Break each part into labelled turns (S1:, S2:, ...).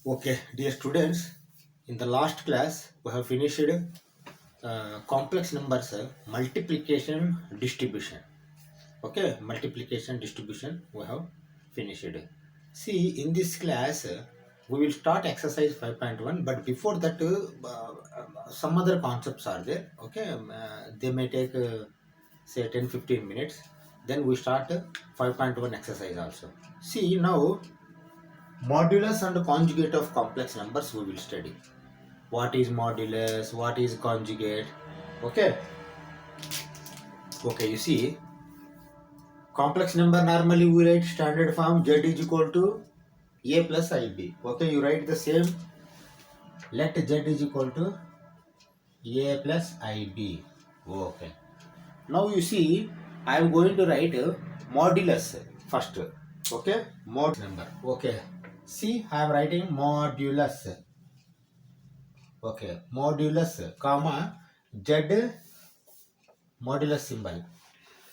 S1: Okay, dear students, in the last class we have finished complex numbers multiplication distribution. Okay, multiplication distribution we have finished. See, in this class we will start exercise 5.1, but before that some other concepts are there. Okay, they may take say 10-15 minutes. Then we start 5.1 exercise also. See now modulus and conjugate of complex numbers we will study. What is modulus? What is conjugate? Okay. Okay, you see, complex number normally we write standard form z is equal to a plus ib. Okay, you write the same. Let z is equal to a plus ib. Okay. Now you see, I am going to write modulus first. Okay, mod number. Okay. See, I am writing modulus. Okay, modulus, comma, z modulus symbol.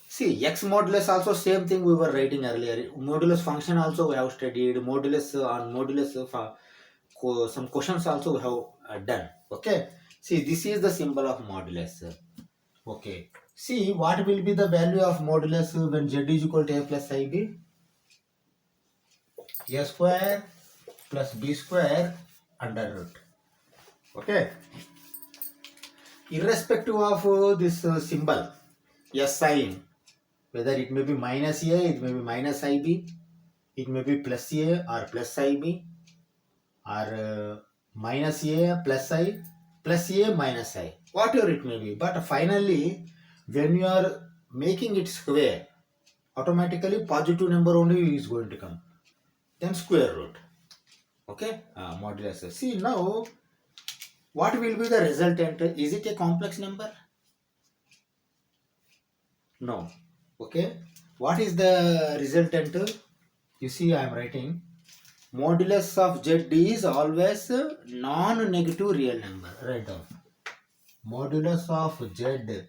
S1: See, x modulus also same thing we were writing earlier. Modulus function also we have studied. Modulus on modulus some questions also we have done. Okay. See, this is the symbol of modulus. Okay. See, what will be the value of modulus when z is equal to a plus ib? A square plus b square under root. Okay. Irrespective of this symbol, a sign, whether it may be minus a, it may be minus ib, it may be plus a or plus ib, or minus a plus I, plus a minus I, whatever it may be. But finally, when you are making it square, automatically positive number only is going to come. Then square root. Okay, modulus. See now, what will be the resultant? Is it a complex number? No. Okay. What is the resultant? You see, I am writing modulus of z is always non-negative real number. Write down. Modulus of z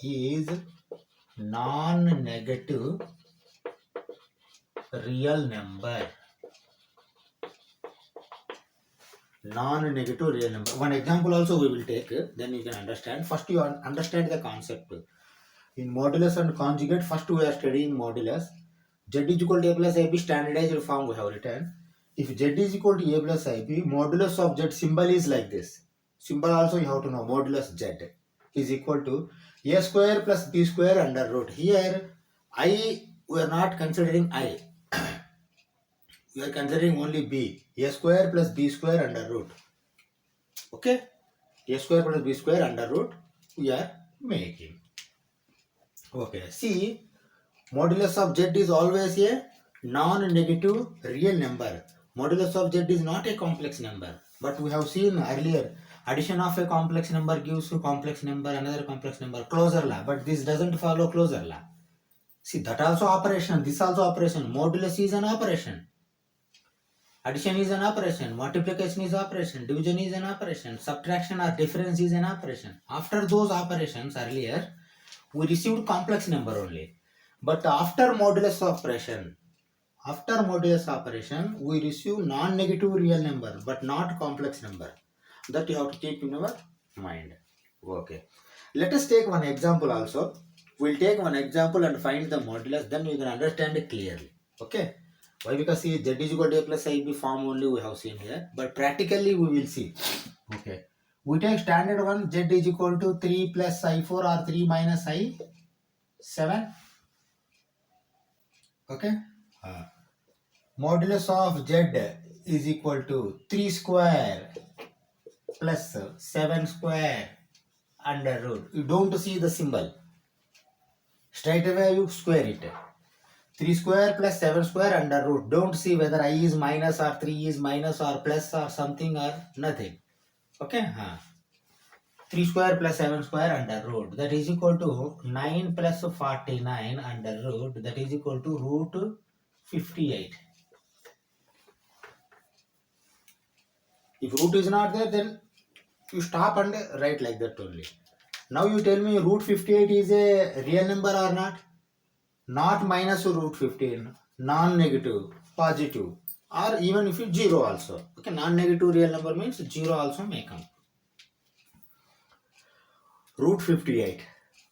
S1: is non-negative real number. Non-negative real number. One example also we will take. Then you can understand. First, you understand the concept. In modulus and conjugate, first we are studying modulus. Z is equal to a plus ib, standardized form we have written. If z is equal to a plus ib, modulus of z symbol is like this. Symbol also you have to know. Modulus z is equal to a square plus b square under root. Here I, we are not considering I. We are considering only b. A square plus b square under root. Okay. A square plus b square under root we are making. Okay. See, modulus of z is always a non-negative real number. Modulus of z is not a complex number. But we have seen earlier, addition of a complex number gives a complex number, another complex number, closure law. But this doesn't follow closure law. See, that also operation, this also operation. Modulus is an operation. Addition is an operation. Multiplication is operation. Division is an operation. Subtraction or difference is an operation. After those operations earlier, we received complex number only. But after modulus operation, we receive non-negative real number, but not complex number. That you have to keep in your mind. Okay. Let us take one example also. We'll take one example and find the modulus, then you can understand it clearly. Okay. Why? Because see, z is equal to a plus ib form only we have seen here, but practically we will see. Okay. We take standard one, z is equal to 3 plus I4 or 3 minus I7. Okay. Modulus of z is equal to 3 square plus 7 square under root. You don't see the symbol. Straight away you square it. 3 square plus 7 square under root. Don't see whether I is minus or 3 is minus or plus or something or nothing. Okay. 3 square plus 7 square under root. That is equal to 9 plus 49 under root. That is equal to root 58. If root is not there, then you stop and write like that only. Now you tell me root 58 is a real number or not? Not minus root 15, non-negative, positive. or even if it's 0 also. Okay, non-negative real number means 0 also may come. Root 58.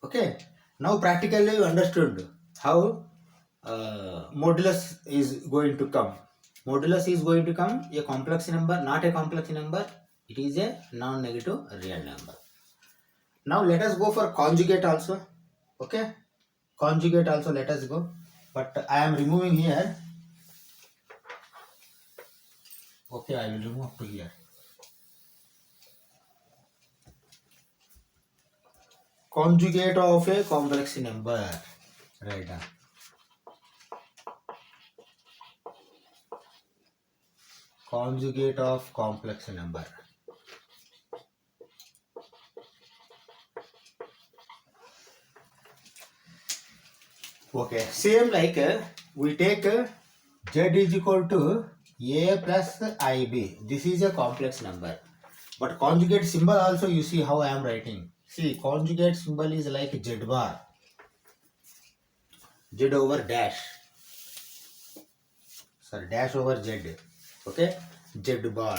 S1: Okay, now practically you understood how modulus is going to come. Modulus is going to come a complex number, not a complex number. It is a non-negative real number. Now let us go for conjugate also. Okay, conjugate also let us go. But I am removing here. Okay, I will remove up to here. Conjugate of a complex number. Right now. Conjugate of complex number. Okay, same like we take z is equal to a plus ib. This is a complex number. But conjugate symbol also you see how I am writing. See, conjugate symbol is like z bar. Z over dash. Sorry, dash over z. Okay, z bar.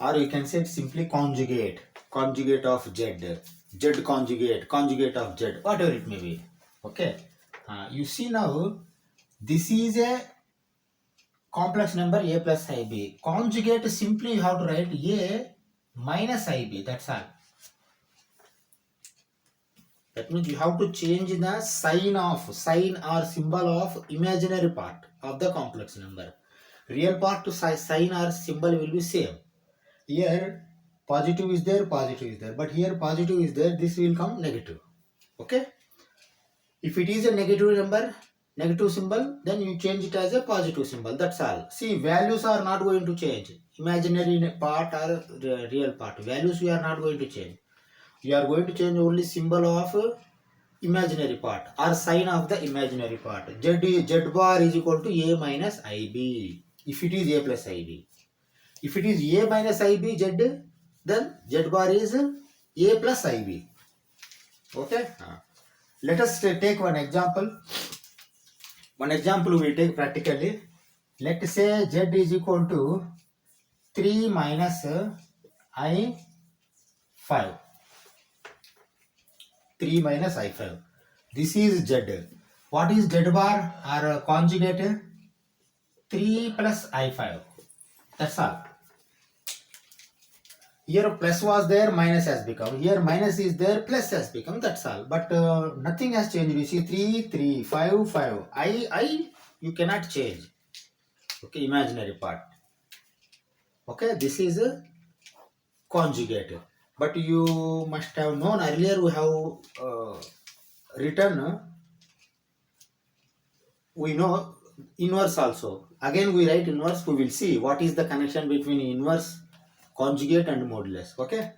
S1: Or you can say simply conjugate. Conjugate of z. Z conjugate. Conjugate of z. Whatever it may be. Okay. You see now, this is a complex number a plus ib. Conjugate simply you have to write a minus ib. That's all. That means you have to change the sign or symbol of imaginary part of the complex number. Real part to sign or symbol will be same. Here positive is there, but here positive is there, this will come negative. Okay. If it is a negative number, negative symbol, then you change it as a positive symbol. That's all. See, values are not going to change. Imaginary part or real part. Values we are not going to change. We are going to change only symbol of imaginary part or sign of the imaginary part. Z bar is equal to a minus ib. If it is a plus ib. If it is a minus ib z, then z bar is a plus ib. Okay. Let us take one example. One example we take practically. Let's say z is equal to 3 minus I5. 3 minus I5. This is z. What is z bar or conjugate? 3 plus I5. That's all. Here plus was there, minus has become. Here minus is there, plus has become. That's all. But nothing has changed. You see 3, 3, 5, 5. I, you cannot change. Okay, imaginary part. Okay, this is a conjugate. But you must have known earlier we have written, we know inverse also. Again we write inverse, we will see what is the connection between inverse, conjugate and modulus. Okay,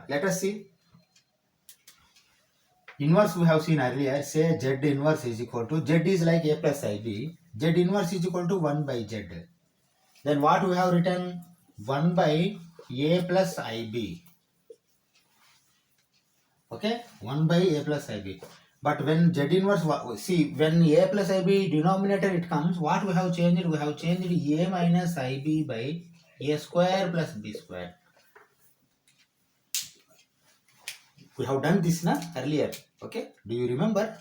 S1: let us see. Inverse we have seen earlier. Say z inverse is equal to, z is like a plus ib, z inverse is equal to 1 by z. Then what we have written? 1 by a plus ib. Okay, 1 by a plus ib. But when z inverse, see, when a plus ib denominator it comes, what we have changed? We have changed a minus ib by a square plus b square. We have done this earlier. Okay, do you remember?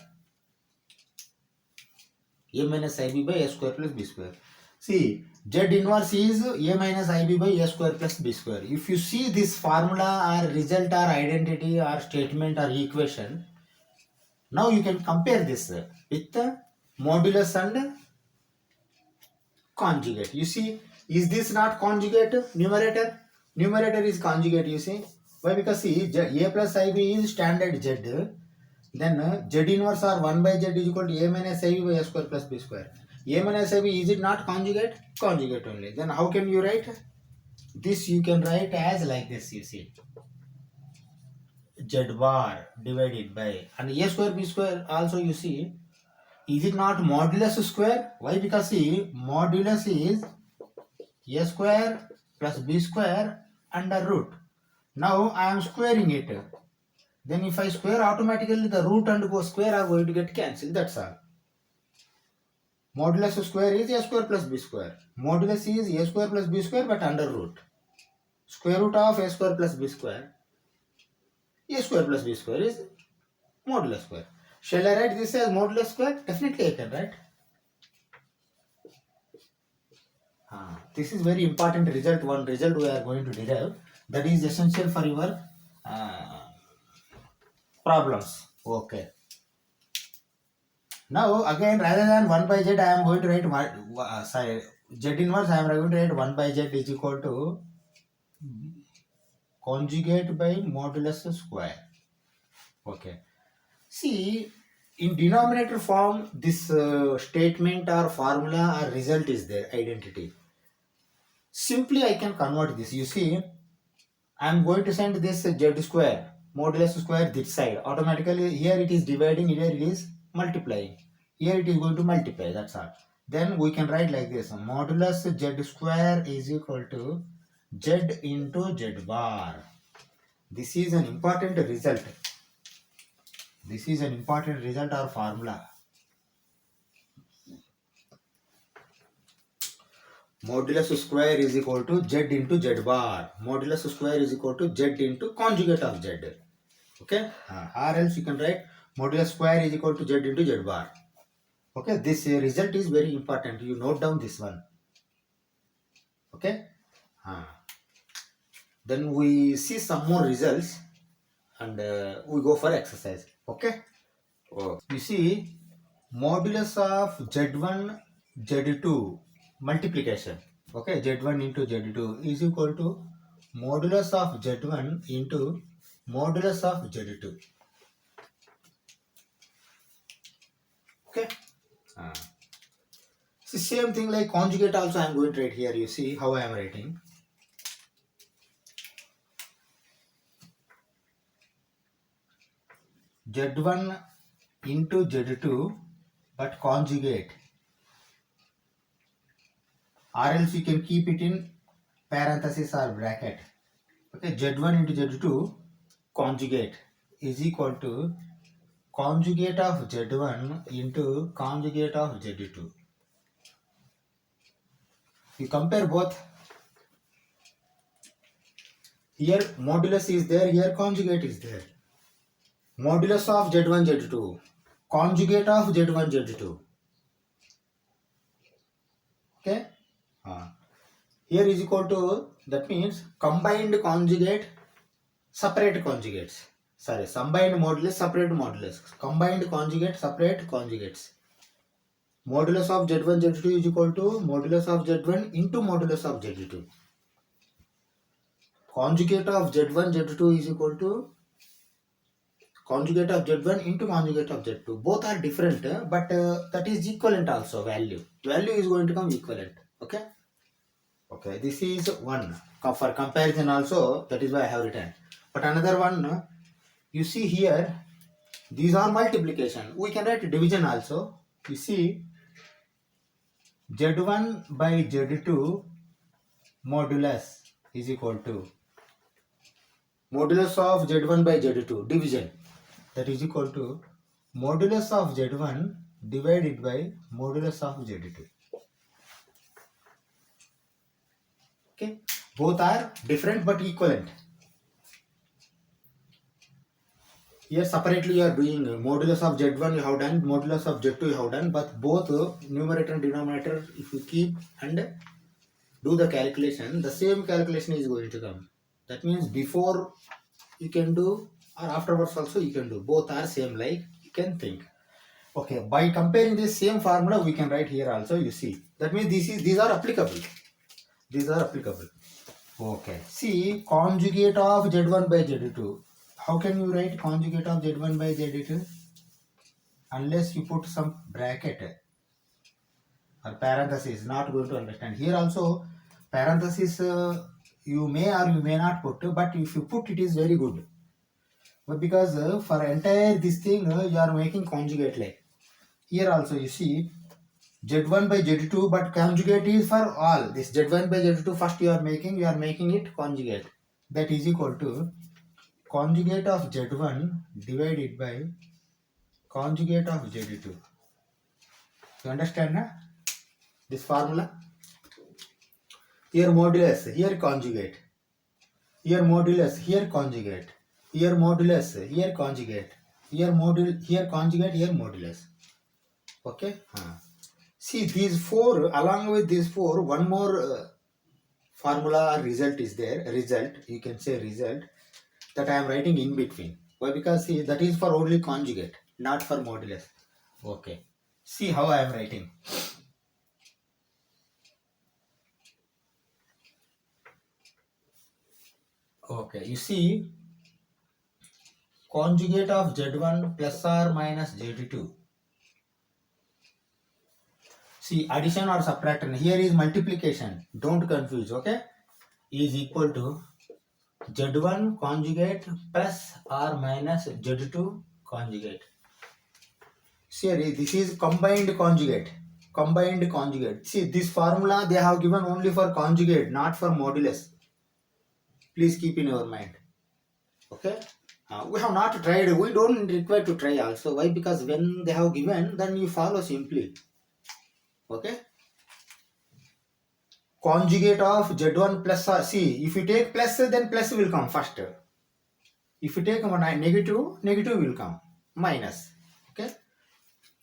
S1: A minus ib by a square plus b square. See, z inverse is a minus ib by a square plus b square. If you see this formula or result or identity or statement or equation, now you can compare this with the modulus and conjugate. You see, is this not conjugate numerator? Numerator is conjugate, you see. Why? Because see, a plus ib is standard z. Then z inverse or 1 by z is equal to a minus ib by a square plus b square. A minus ib, is it not conjugate? Conjugate only. Then how can you write? This you can write as like this, you see. Z bar divided by, and a square b square also you see. Is it not modulus square? Why? Because see, modulus is a square plus b square under root. Now I am squaring it. Then if I square, automatically the root and go square are going to get cancelled. That's all. Modulus square is a square plus b square. Modulus is a square plus b square but under root. Square root of a square plus b square. A square plus b square is modulus square. Shall I write this as modulus square? Definitely I can write. This is very important result. One result we are going to derive. That is essential for your problems. Okay. Now again, rather than 1 by z, I am going to write z inverse. I am going to write 1 by z is equal to conjugate by modulus square. Okay. See, in denominator form, this statement or formula or result is there, identity. Simply I can convert this. You see, I am going to send this z square, modulus square this side. Automatically here it is dividing, here it is multiplying. Here it is going to multiply, that's all. Then we can write like this. Modulus z square is equal to z into z bar. This is an important result. This is an important result or formula. Modulus square is equal to z into z bar. Modulus square is equal to z into conjugate of z. Okay? Or else you can write modulus square is equal to z into z bar. Okay? This result is very important. You note down this one. Okay? Then we see some more results and we go for exercise. Okay? You see, modulus of z1, z2 multiplication. Okay, z1 into z2 is equal to modulus of z1 into modulus of z2. Okay. See, same thing like conjugate also I am going to write here. You see how I am writing. Z1 into Z2 but conjugate, or else you can keep it in parenthesis or bracket. Okay, Z1 into Z2 conjugate is equal to conjugate of Z1 into conjugate of Z2. You compare both. Here modulus is there, here conjugate is there. Modulus of Z1 Z2, conjugate of Z1 Z2. Okay. Here is equal to, that means combined conjugate, separate conjugates. Sorry, combined modulus, separate modulus. Combined conjugate, separate conjugates. Modulus of Z1 Z2 is equal to modulus of Z1 into modulus of Z2. Conjugate of Z1 Z2 is equal to conjugate of Z1 into conjugate of Z2. Both are different, but that is equivalent also value. Value is going to come equivalent. Okay. Okay, this is one. For comparison also, that is why I have written. But another one, you see here, these are multiplication. We can write division also. You see, Z1 by Z2 modulus is equal to modulus of Z1 by Z2 division. That is equal to modulus of Z1 divided by modulus of Z2. Okay, both are different but equivalent. Here separately you are doing modulus of Z1 you have done, modulus of Z2 you have done, but both numerator and denominator, if you keep and do the calculation, the same calculation is going to come. That means before you can do or afterwards also you can do. Both are same, like you can think. Okay, by comparing this same formula we can write here also, you see. That means these are applicable. These are applicable. Okay. See, conjugate of Z1 by Z2. How can you write conjugate of Z1 by Z2? Unless you put some bracket or parenthesis, not going to understand. Here also parenthesis you may or you may not put, but if you put it is very good. But because for entire this thing you are making conjugate like. Here also you see Z1 by Z2, but conjugate is for all. This Z1 by Z2 first you are making it conjugate. That is equal to conjugate of Z1 divided by conjugate of Z2. You understand, na? This formula. Here modulus, here conjugate. Here modulus, here conjugate. Here modulus, here conjugate. Here conjugate, here modulus. Okay. See these four, along with these four, one more formula result is there. Result, you can say result, that I am writing in between. Why? Because see, that is for only conjugate, not for modulus. Okay. See how I am writing. Okay, you see, conjugate of Z1 plus or minus Z2. See, addition or subtraction. Here is multiplication. Don't confuse, okay? Is equal to Z1 conjugate plus or minus Z2 conjugate. See, this is combined conjugate. Combined conjugate. See, this formula they have given only for conjugate, not for modulus. Please keep in your mind. Okay? We have not tried. We don't require to try also. Why? Because when they have given, then you follow simply. Okay? Conjugate of Z1 plus, see, if you take plus, then plus will come first. If you take negative, negative will come. Minus. Okay?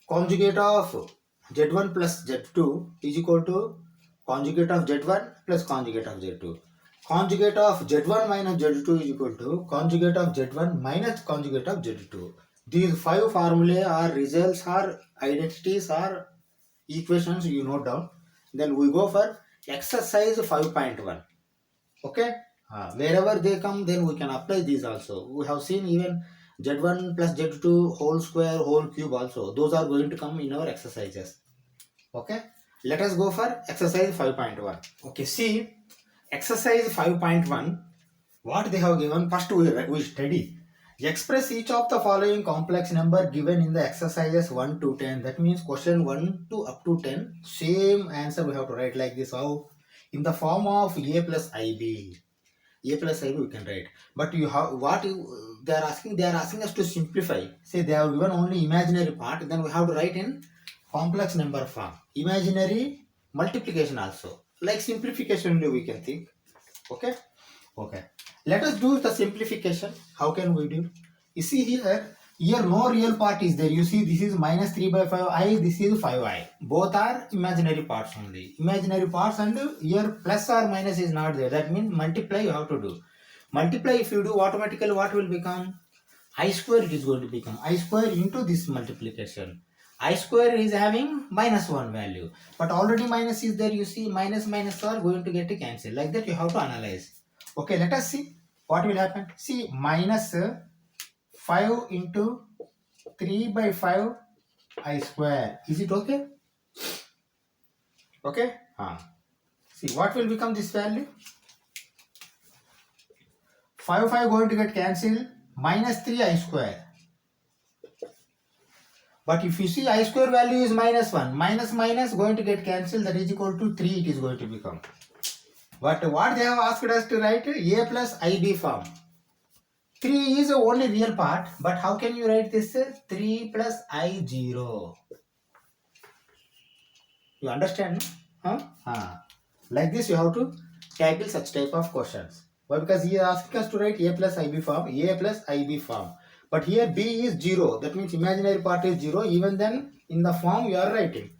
S1: Conjugate of Z1 plus Z2 is equal to conjugate of Z1 plus conjugate of Z2. Conjugate of Z1 minus Z2 is equal to conjugate of Z1 minus conjugate of Z2. These five formulae or results or identities or equations you note down. Then we go for exercise 5.1. Okay? Wherever they come, then we can apply these also. We have seen even Z1 plus Z2 whole square, whole cube also. Those are going to come in our exercises. Okay? Let us go for exercise 5.1. Okay, see, exercise 5.1, what they have given, first we study. Express each of the following complex number given in the exercises 1 to 10. That means question 1 to up to 10. Same answer we have to write like this. How? In the form of A plus IB. A plus IB we can write. But you have what they are asking? They are asking us to simplify. Say they have given only imaginary part. Then we have to write in complex number form. Imaginary multiplication also. Like simplification only we can think. Okay? Okay. Let us do the simplification. How can we do? You see here no real part is there. You see this is minus 3 by 5i, this is 5i. Both are imaginary parts only. Imaginary parts, and here plus or minus is not there. That means multiply you have to do. Multiply if you do, automatically what will become? I square it is going to become. I square into this multiplication. I square is having minus 1 value. But already minus is there. You see minus are going to get cancelled. Like that you have to analyze. Okay, let us see what will happen. See, minus 5 into 3 by 5 I square. Is it okay? Okay? See, what will become this value? 5 going to get cancelled. Minus 3 I square. But if you see I square value is minus 1. Minus going to get cancelled. That is equal to 3 it is going to become. But what they have asked us to write? A plus IB form. 3 is the only real part. But how can you write this? 3 plus I0. You understand? Like this you have to tackle such type of questions. Why? Because he is asking us to write A plus IB form. A plus IB form. But here B is 0. That means imaginary part is 0. Even then in the form you are writing.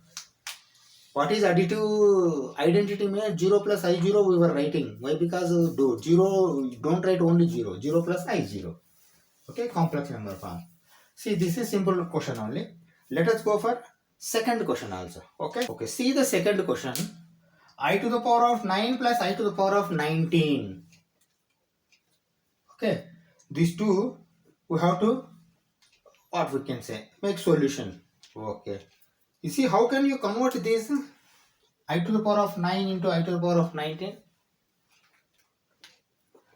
S1: What is additive identity means 0 plus I0 we were writing. Why? Because 0, don't write only 0. 0 plus I0. Okay, complex number form. See, this is simple question only. Let us go for second question also. Okay, see the second question. I to the power of 9 plus I to the power of 19. Okay, these two we have to, what we can say, make solution. Okay, you see how can you convert this I to the power of 9 into I to the power of 19?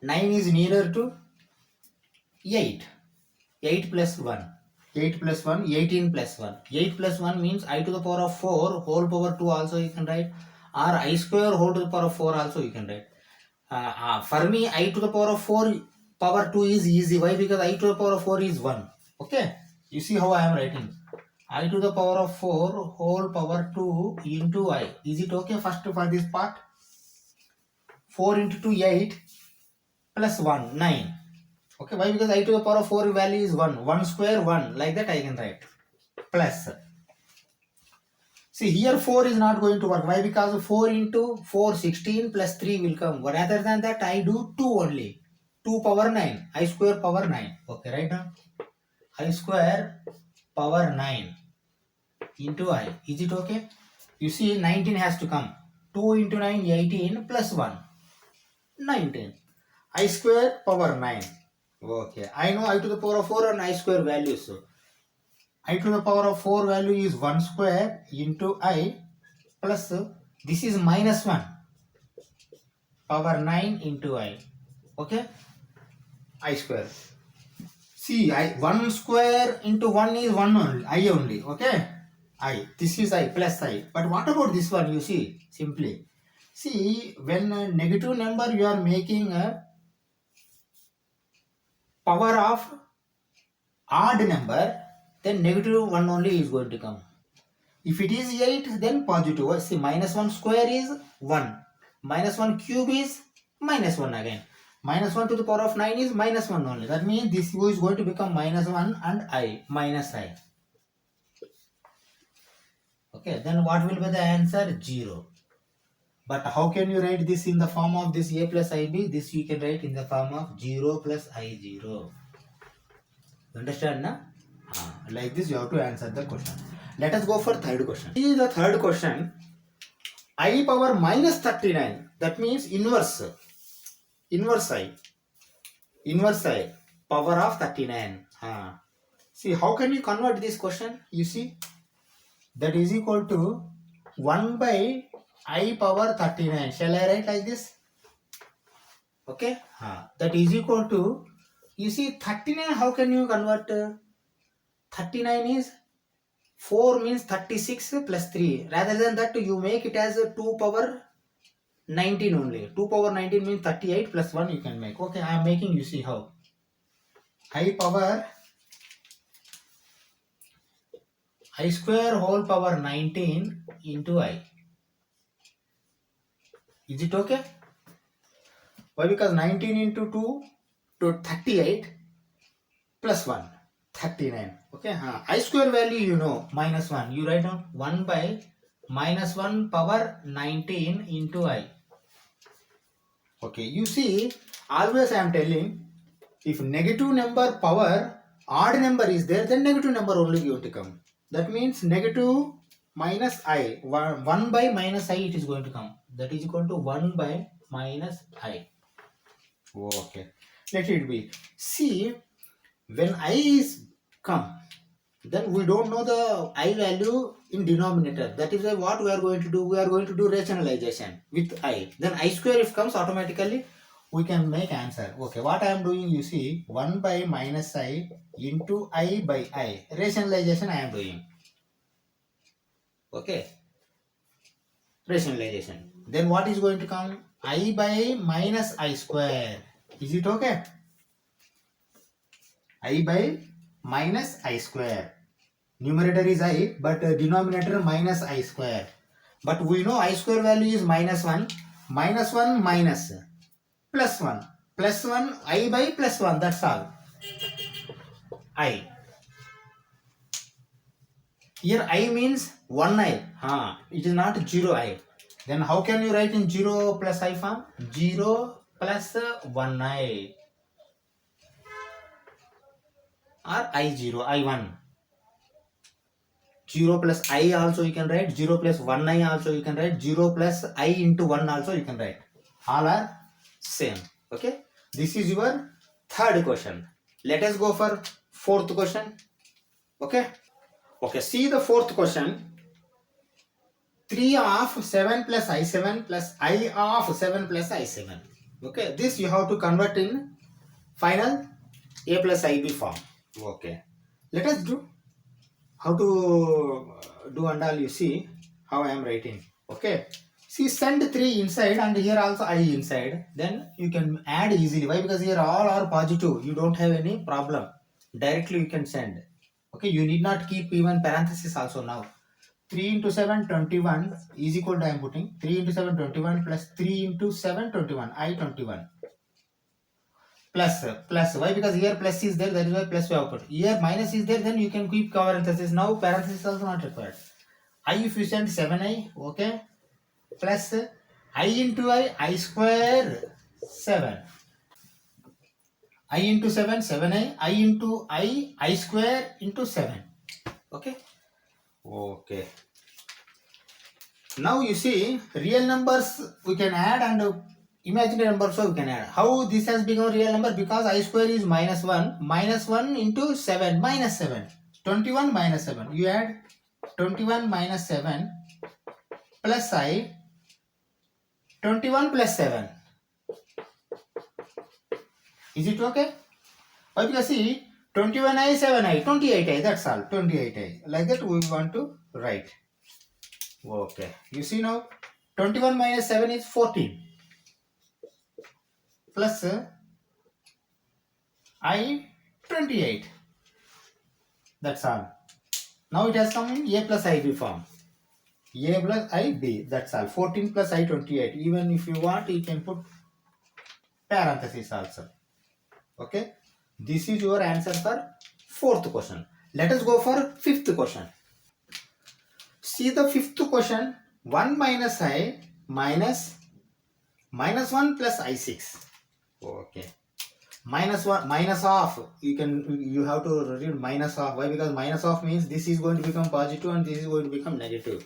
S1: 9 is nearer to 8. 8 plus 1. 8 plus 1, 18 plus 1. 8 plus 1 means I to the power of 4, whole power 2 also you can write. Or I square whole to the power of 4 also you can write. For me, I to the power of 4 power 2 is easy. Why? Because I to the power of 4 is 1. Okay. You see how I am writing. I to the power of 4 whole power 2 into I. Is it okay first for this part? 4 into 2 8 plus 1 9. Okay, why? Because I to the power of 4 value is 1. 1 square 1. Like that I can write. Plus. See here 4 is not going to work. Why? Because 4 into 4 16 plus 3 will come. Rather than that I do 2 only. 2 power 9. I square power 9. Okay, right now. I square power 9 into I. Is it okay? You see 19 has to come. 2 into 9 18 plus 1 19. I square power 9. Okay. I know I to the power of 4 and I square values. So I to the power of 4 value is 1 square into I plus this is minus 1 power 9 into I. Okay. I square. See, 1 square into 1 is 1 only. I only. Okay. I. This is I plus I. But what about this one? You see, simply. See, when a negative number you are making a power of odd number, then negative 1 only is going to come. If it is 8, then positive. See, minus 1 square is 1. Minus 1 cube is minus 1 again. Minus 1 to the power of 9 is minus 1 only. That means this is going to become minus 1 and I, minus I. Okay, then what will be the answer? 0. But how can you write this in the form of this a plus ib? This you can write in the form of 0 plus I0. Understand, na? Like this you have to answer the question. Let us go for third question. This is the third question. I power minus 39. That means inverse. Inverse I. Inverse I. Power of 39. See, how can you convert this question? You see, that is equal to 1 by I power 39. Shall I write like this? Okay. That is equal to, you see, 39, how can you convert? 39 is 4 means 36 plus 3. Rather than that, you make it as 2 power 19 only. 2 power 19 means 38 plus 1 you can make. Okay, I am making, you see how. I power I square whole power 19 into I. Is it okay? Why? Because 19 into 2 to 38 plus 1. 39. Okay. I square value you know, minus 1. You write down 1 by minus 1 power 19 into I. Okay. You see, always I am telling, if negative number power odd number is there, then negative number only going to come. That means negative minus I. 1 by minus I it is going to come. That is equal to 1 by minus I. Okay. Let it be. See, when I is come, then we don't know the I value in denominator. That is why what we are going to do, we are going to do rationalization with I. Then I square if comes automatically, we can make answer. Okay, what I am doing, you see, 1 by minus I into I by I. Rationalization I am doing. Okay. Rationalization. Then what is going to come? I by minus I square. Is it okay? I by minus I square. Numerator is I, but denominator minus I square. But we know I square value is minus 1. Minus 1 minus plus 1. Plus 1 I by plus 1. That's all. I. Here I means 1 I. It is not 0 I. Then how can you write in 0 plus I form? 0 plus 1 I. Or I0, I1. 0 plus I also you can write. 0 plus 1 I also you can write. 0 plus I into 1 also you can write. All are same. Okay. This is your third question. Let us go for fourth question. Okay. Okay. See the fourth question. 3 of 7 plus I7 plus I of 7 plus I7. Okay. This you have to convert in final A plus IB form. Okay. Let us do how to do and all. You see how I am writing. Okay. See, send 3 inside and here also I inside. Then you can add easily. Why? Because here all are positive. You don't have any problem. Directly you can send. Okay, you need not keep even parenthesis also now. 3 into 7, 21 is equal to, I am putting 3 into 7, 21 plus 3 into 7, 21, I 21. Plus, why? Because here plus is there, that is why plus we have put. Here minus is there, then you can keep parenthesis. Now parenthesis also not required. I if you send 7i, okay, plus I into I square 7. I into 7, 7i, I into I square into 7. Okay. Okay. Now you see real numbers we can add and imaginary numbers also we can add. How this has become real number? Because I square is minus 1 into 7 minus 7. 21 minus 7. You add 21 minus 7 plus I 21 plus 7. Is it okay? Why? Because see 21i 7i 28i, that's all, 28i. Like that we want to write. Okay. You see now 21 minus 7 is 14 plus I 28. That's all. Now it has come in A plus IB form. A plus IB. That's all. 14 plus I 28. Even if you want, you can put parenthesis also. Okay. This is your answer for fourth question. Let us go for fifth question. See the fifth question. 1 minus I minus 1 plus I6. Okay. Minus 1 minus of, you have to read minus of. Why? Because minus of means this is going to become positive and this is going to become negative.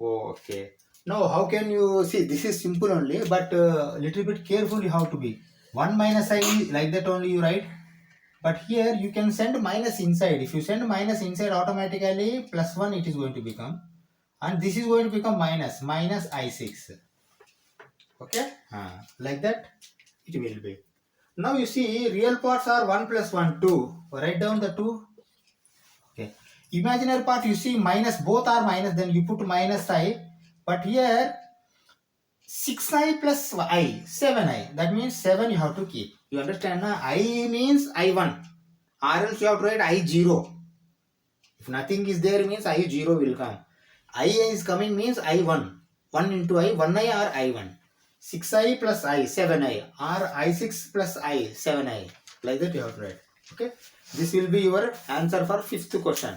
S1: Okay. Now how can you see? This is simple only, but little bit careful you have to be. 1 minus I, like that only you write. But here you can send minus inside. If you send minus inside, automatically plus 1 it is going to become, and this is going to become minus I6. Okay. Like that it will be. Now you see real parts are 1 plus 1 2. Write down the 2. Okay. Imaginary part you see minus, both are minus, then you put minus I. But here 6i plus I 7i. That means 7 you have to keep. You understand? Na? I means I1. Or else you have to write I0. If nothing is there means I0 will come. I is coming means I1. 1 into I, 1i or I1. 6i plus I 7i or I6 plus I 7i. Like that you have to write. Okay. This will be your answer for fifth question.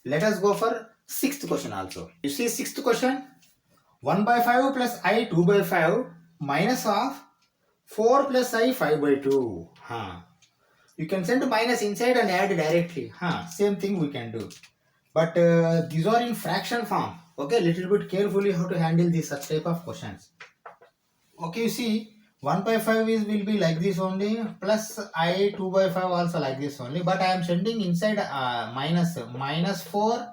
S1: Let us go for sixth question also. You see sixth question. 1 by 5 plus I 2 by 5 minus of 4 plus I 5 by 2. You can send minus inside and add directly. Same thing we can do. But these are in fraction form. Okay, little bit carefully how to handle these such type of questions. Okay, you see 1 by 5 will be like this only, plus I 2 by 5 also like this only. But I am sending inside minus 4.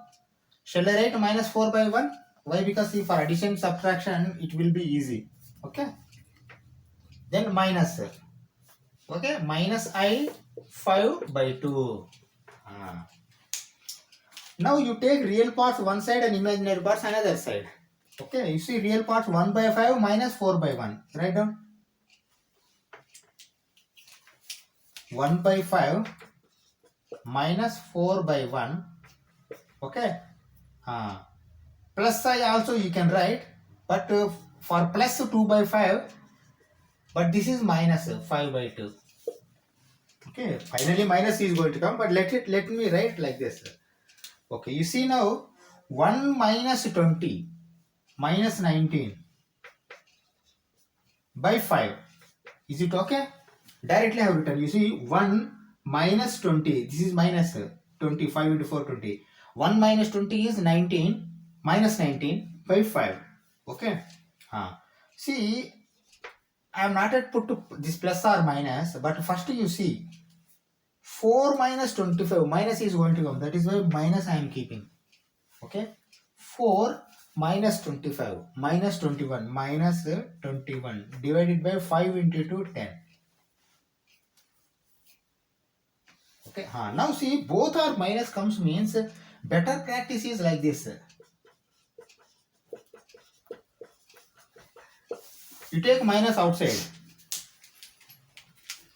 S1: Shall I write minus 4 by 1? Why? Because see, for addition subtraction it will be easy. Okay. Then minus. Okay. Minus I 5 by 2. Now you take real parts one side and imaginary parts another side. Okay. You see real parts 1 by 5 minus 4 by 1. Write down. 1 by 5 minus 4 by 1. Okay. Plus I also you can write. But for plus 2 by 5. But this is minus 5 by 2. Okay, finally minus is going to come, but let me write like this. Okay, you see now 1 minus 20 minus 19 by 5. Is it okay? Directly I have written. You see 1 minus 20. This is minus 25 into 4 20. 1 minus 20 is 19 minus 19 by 5. Okay. See, I am not yet put to this plus or minus, but first you see 4 minus 25, minus is going to come. That is why minus I am keeping. Okay. 4 minus 25, minus 21, minus 21 divided by 5 into 2, 10. Okay. Now see, both are minus comes means better practice is like this. You take minus outside.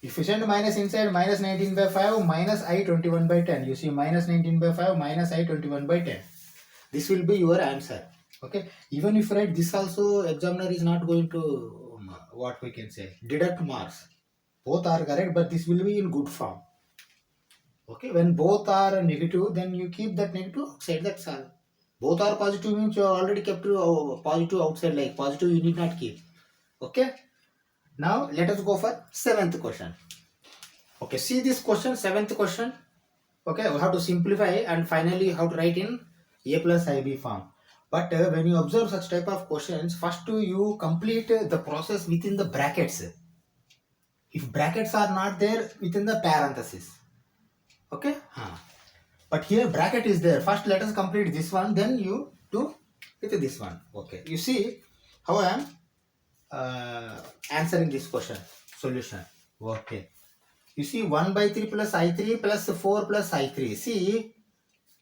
S1: If you send minus inside, minus 19 by 5 minus I 21 by 10. You see minus 19 by 5 minus I 21 by 10. This will be your answer. Okay. Even if you write this also, examiner is not going to, what we can say, deduct marks. Both are correct, but this will be in good form. Okay. When both are negative, then you keep that negative outside. That's all. Both are positive means you already kept positive outside, like positive you need not keep. Okay. Now let us go for 7th question. Okay, see this question, 7th question. Okay, we have to simplify and finally how to write in A plus IB form. But when you observe such type of questions, first you complete the process within the brackets. If brackets are not there, within the parenthesis. Okay. But here bracket is there. First let us complete this one, then you do with this one. Okay. You see how I am answering this question. Solution. Okay. You see 1 by 3 plus I3 plus 4 plus I3. See,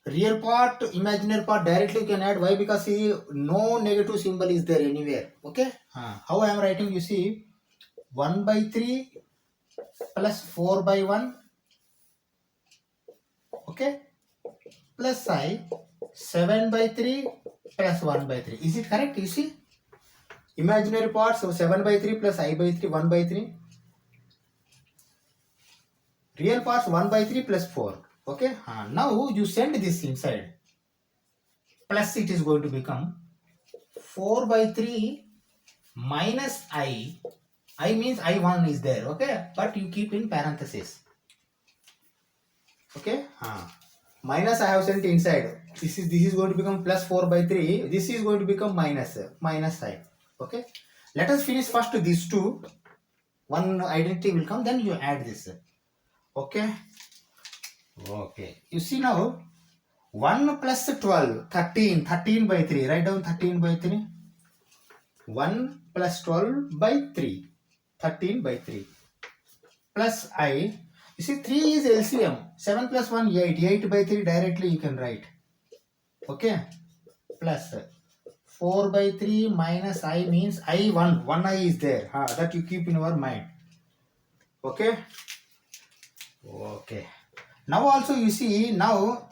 S1: real part, imaginary part directly you can add. Why? Because see, no negative symbol is there anywhere. Okay. How I am writing? You see 1 by 3 plus 4 by 1. Okay. Plus I 7 by 3 plus 1 by 3. Is it correct? You see, imaginary part, so 7 by 3 plus I by 3, 1 by 3. Real parts 1 by 3 plus 4. Okay. Now you send this inside. Plus it is going to become 4 by 3 minus I. I means I1 is there. Okay. But you keep in parenthesis. Okay. Minus I have sent inside. This is going to become plus 4 by 3. This is going to become minus I. Okay. Let us finish first these two. One identity will come. Then you add this. Okay. Okay. You see now 1 plus 12, 13, 13 by 3. Write down 13 by 3. 1 plus 12 by 3. 13 by 3. Plus I. You see 3 is LCM. 7 plus 1, 8. 8 by 3 directly you can write. Okay. Plus 4 by 3 minus I means I1. 1 I is there. That you keep in your mind. Okay. Okay. Now also you see now.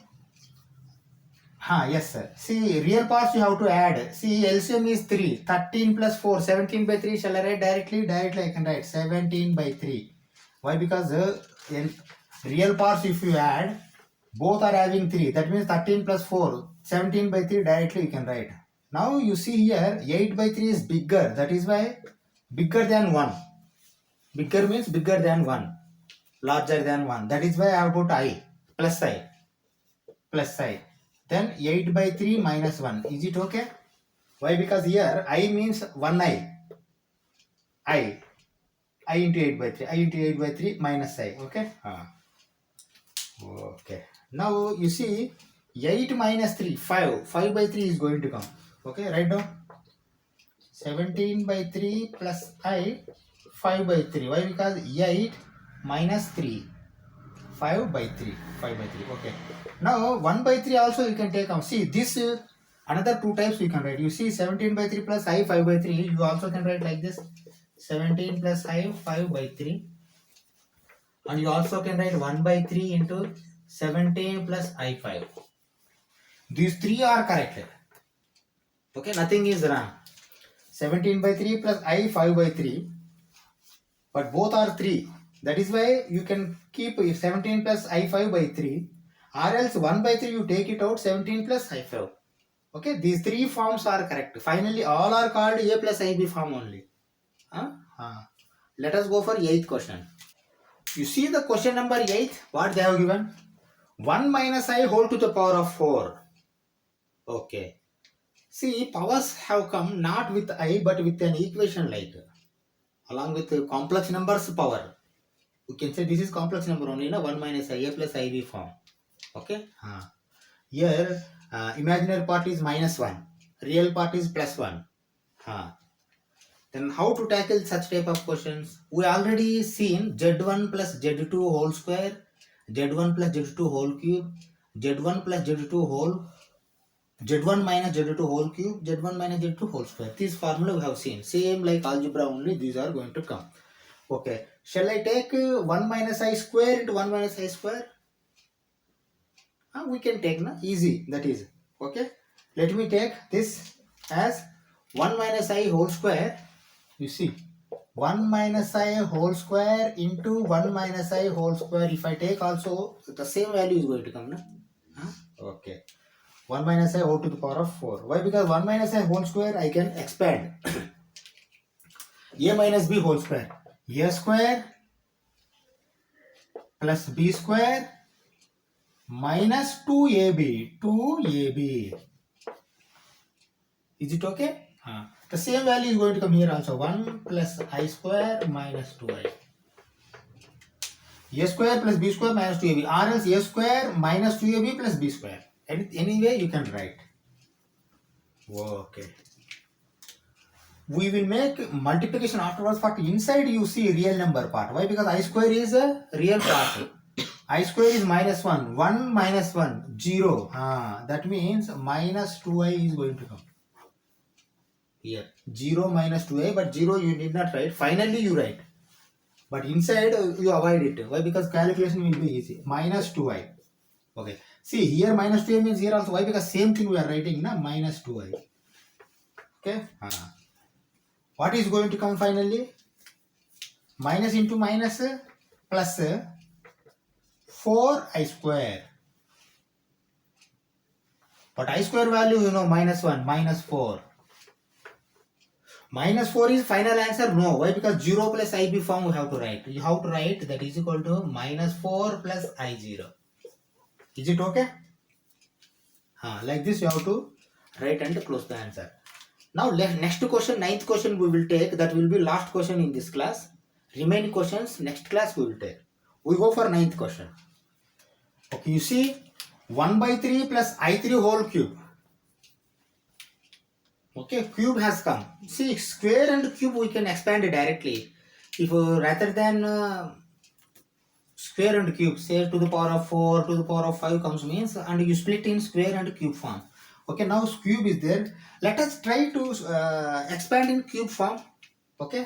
S1: Yes sir. See real parts you have to add. See LCM is 3. 13 plus 4. 17 by 3 shall I write directly? Directly I can write 17 by 3. Why? Because in real parts if you add, both are having 3. That means 13 plus 4. 17 by 3 directly you can write. Now you see here 8 by 3 is bigger. That is why bigger than 1. Bigger means bigger than 1. Larger than 1. That is why I have put I. Plus I. Plus I. Then 8 by 3 minus 1. Is it okay? Why? Because here I means 1 I. I into 8 by 3. I into 8 by 3 minus I. Okay? Okay. Now you see 8 minus 3. 5. 5 by 3 is going to come. Okay? Write down. 17 by 3 plus I. 5 by 3. Why? Because 8 minus 3. 5 by 3. 5 by 3. Okay. Now 1 by 3 also you can take out. See this another two types you can write. You see 17 by 3 plus I 5 by 3. You also can write like this. 17 plus I 5 by 3. And you also can write 1 by 3 into 17 plus I 5. These three are correct. Okay. Nothing is wrong. 17 by 3 plus I 5 by 3. But both are 3. That is why you can keep 17 plus I5 by 3, or else 1 by 3 you take it out, 17 plus I5. Okay, these three forms are correct. Finally, all are called A plus IB form only. Let us go for 8th question. You see the question number 8, what they have given? 1 minus I whole to the power of 4. Okay. See, powers have come not with I but with an equation like along with complex numbers power. You can say this is complex number only, 1 minus I, A plus IB form. Okay. Here, imaginary part is minus 1. Real part is plus 1. Then how to tackle such type of questions? We already seen Z1 plus Z2 whole square, Z1 plus Z2 whole cube, Z1 plus Z2 whole, Z1 minus Z2 whole cube, Z1 minus Z2 whole square. This formula we have seen. Same like algebra only, these are going to come. Okay. Shall I take 1 minus I square into 1 minus I square? We can take na easy, that is. Okay. Let me take this as 1 minus I whole square. You see, 1 minus I whole square into 1 minus I whole square. If I take also, the same value is going to come. Na? Okay. 1 minus I whole to the power of 4. Why? Because 1 minus I whole square I can expand. A minus B whole square. A square plus B square minus 2AB. 2AB. Is it okay? The same value is going to come here also. 1 plus I square minus 2I. A square plus B square minus 2AB. Or else A square minus 2AB plus B square. Anyway you can write. Okay. We will make multiplication afterwards, but inside you see real number part. Why? Because I square is a real part. I square is minus 1. 1 minus 1. 0. That means minus 2I is going to come. Here. 0 minus 2I, but 0 you need not write. Finally you write. But inside you avoid it. Why? Because calculation will be easy. Minus 2I. Okay. See here minus 2I means here also. Why? Because same thing we are writing na minus 2I. Okay. What is going to come finally? Minus into minus plus 4I square. But I square value you know minus 1, minus 4. Minus 4 is final answer? No. Why? Because 0 plus IB form we have to write. You have to write that is equal to minus 4 plus I0. Is it okay? Like this you have to write and close the answer. Now next question, 9th question we will take. That will be last question in this class. Remaining questions next class we will take. We go for 9th question. Okay, you see 1 by 3 plus I3 whole cube. Okay, cube has come. See, square and cube we can expand it directly. If rather than square and cube, say to the power of 4, to the power of 5 comes means, and you split in square and cube form. Okay, now cube is there. Let us try to expand in cube form. Okay,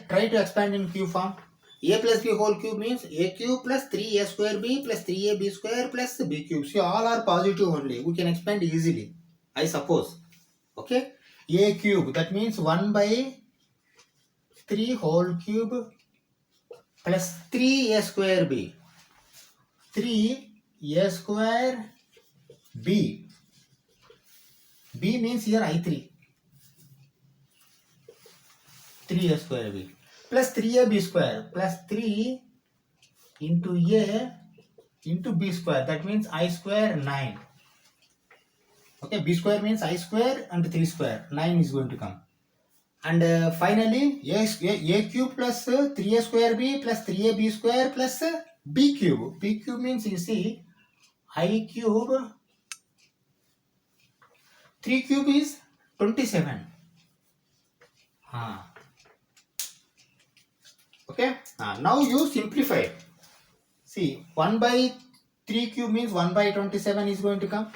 S1: try to expand in cube form. A plus B whole cube means A cube plus 3A square B plus 3AB square plus B cube. See, all are positive only. We can expand easily, I suppose. Okay, A cube, that means 1 by 3 whole cube plus 3A square B. 3A square B. B means here I3. 3A square B. Plus 3AB square plus 3 into A into B square. That means I square 9. Okay, B square means I square and 3 square. 9 is going to come. And finally, A cube plus 3A square B plus 3AB square plus B cube. B cube means you see I cube. 3 cube is 27. Okay. Now you simplify. See, 1 by 3 cube means 1 by 27 is going to come.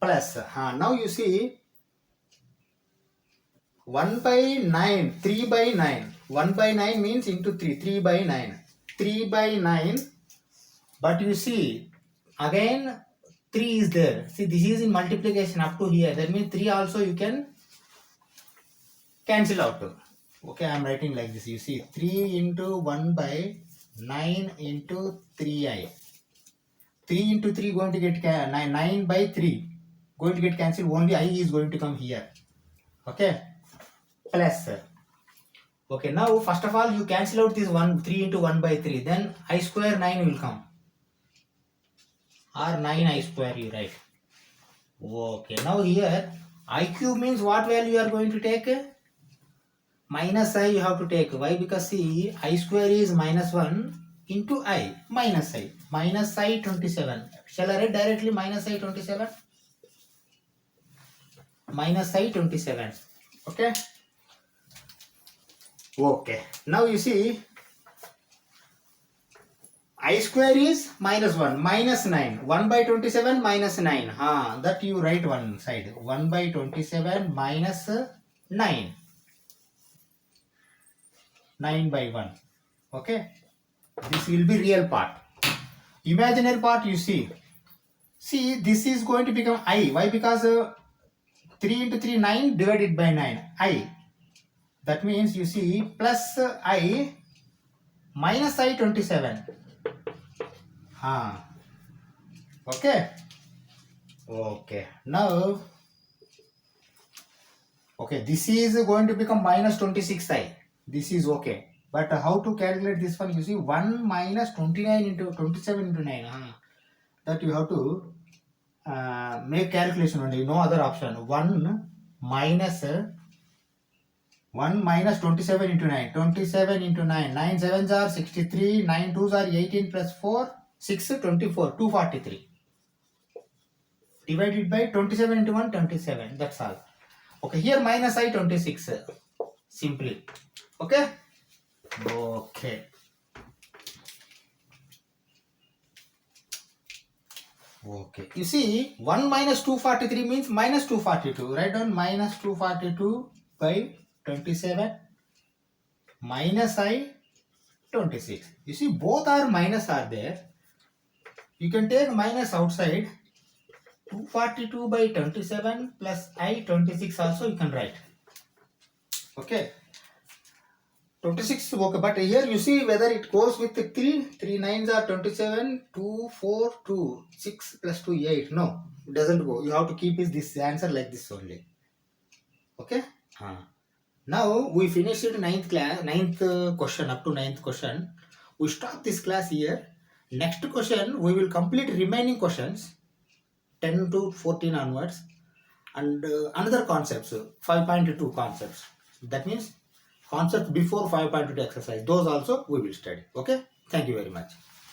S1: Plus, now you see 1 by 9, 3 by 9. 1 by 9 means into 3, 3 by 9. 3 by 9. But you see, again 3 is there. See, this is in multiplication up to here. That means 3 also you can cancel out. Okay, I am writing like this. You see, 3 into 1 by 9 into 3i. 3 into 3 going to get 9 by 3. Going to get cancelled. Only I is going to come here. Okay. Plus. Okay, now first of all you cancel out this 3 into 1 by 3. Then I square 9 will come. Or 9I square you write. Okay, now here I cube means what value you are going to take? Minus I you have to take. Why? Because see, I square is minus 1 into I. Minus I. Minus I 27. Shall I write directly minus I 27? Minus I 27. Okay. Okay. Now you see, I square is minus 1. Minus 9. 1 by 27 minus 9. That you write one side. 1 by 27 minus 9. 9 by 1. Okay, this will be real part. Imaginary part, you see this is going to become I. Why? Because 3 into 3 9 divided by 9 I. That means you see plus I minus I 27. Okay. Now this is going to become minus 26i. This is okay, but how to calculate this one? You see 1 minus 29 into 27 into 9. That you have to make calculation only, no other option. 1 minus 27 into 9. 27 into 9. 9 sevens are 63. 9 twos are 18 plus 4. 6 24. 243. Divided by 27 into 1, 27. That's all. Okay, here minus I 26. Simply. Okay. You see 1 minus 243 means minus 242. Write down minus 242 by 27 minus I 26. You see both are minus are there. You can take minus outside. 242 by 27 plus I 26 also you can write. Okay. 26 okay, but here you see whether it goes with the 3 nines are 27, 2 4 2 6 plus 2 8. No, it doesn't go. You have to keep this answer like this only. Okay. Now we finished ninth question. Up to ninth question we stop this class here. Next question we will complete remaining questions 10 to 14 onwards, and another concepts 5.2 concepts. That means concepts before 5.2 exercise, those also we will study. Okay, thank you very much.